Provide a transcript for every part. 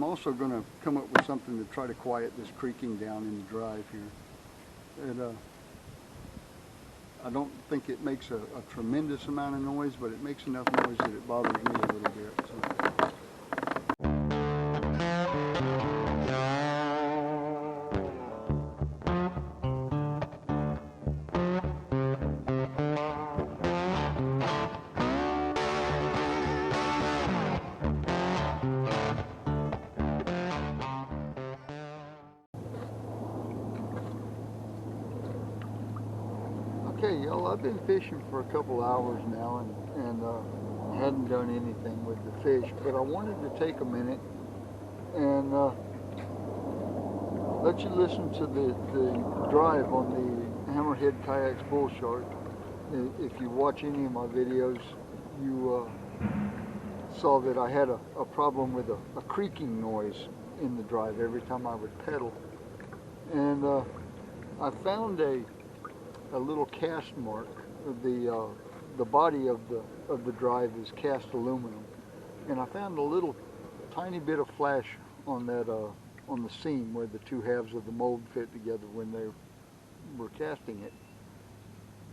I'm also going to come up with something to try to quiet this creaking down in the drive here. I don't think it makes a tremendous amount of noise, but it makes enough noise that it bothers me a little bit. So. Okay, y'all, I've been fishing for a couple hours now and hadn't done anything with the fish, but I wanted to take a minute and let you listen to the drive on the Hammerhead Kayaks Bull Shark. If you watch any of my videos, you saw that I had a problem with a creaking noise in the drive every time I would pedal. And I found a little cast mark. The body of the drive is cast aluminum, and I found a little tiny bit of flash on that on the seam where the two halves of the mold fit together when they were casting it,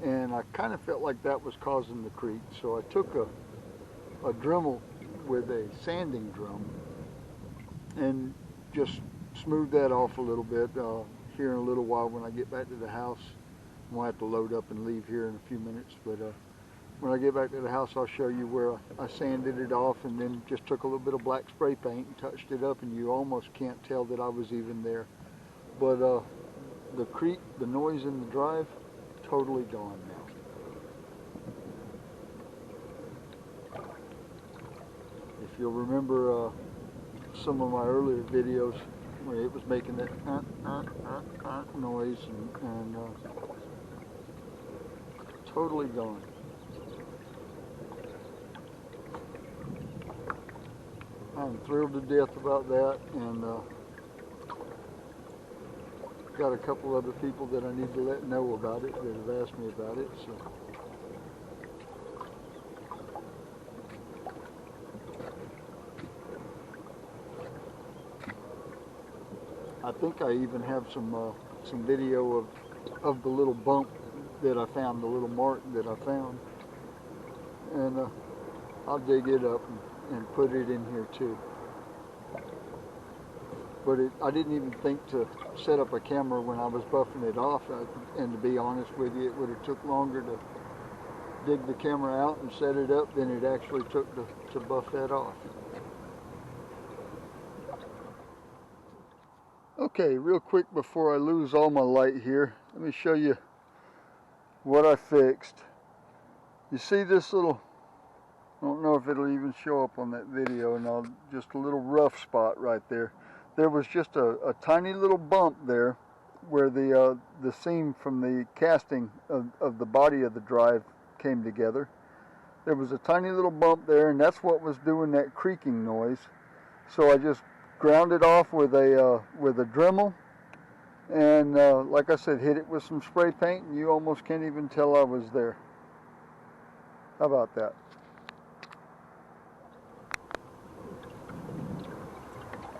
and I kind of felt like that was causing the creak. So I took a Dremel with a sanding drum and just smoothed that off a little bit. Here in a little while, when I get back to the house, I'm going to have to load up and leave here in a few minutes, but when I get back to the house, I'll show you where I sanded it off and then just took a little bit of black spray paint and touched it up, and you almost can't tell that I was even there. But the creak, the noise in the drive, totally gone now. If you'll remember some of my earlier videos where it was making that noise and totally gone. I'm thrilled to death about that, and got a couple other people that I need to let know about it that have asked me about it. So I think I even have some video of the little bump that I found, the little mark that I found, and I'll dig it up and put it in here too. But I didn't even think to set up a camera when I was buffing it off, and to be honest with you, it would have took longer to dig the camera out and set it up than it actually took to buff that off. Okay, real quick before I lose all my light here, let me show you what I fixed. You see this little, I don't know if it'll even show up on that video, and just a little rough spot right there. There was just a tiny little bump there where the seam from the casting of the body of the drive came together. There was a tiny little bump there, and that's what was doing that creaking noise. So I just ground it off with a Dremel, and like I said, hit it with some spray paint, and you almost can't even tell I was there. How about that?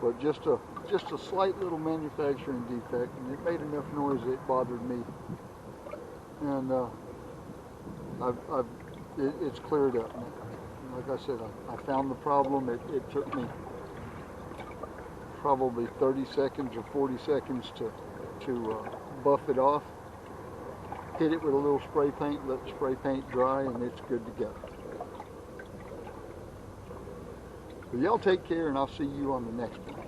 But just a slight little manufacturing defect, and it made enough noise that it bothered me. And it's cleared up now. Like I said, I found the problem. It took me probably 30 seconds or 40 seconds to buff it off. Hit it with a little spray paint, let the spray paint dry, and it's good to go. But y'all take care, and I'll see you on the next one.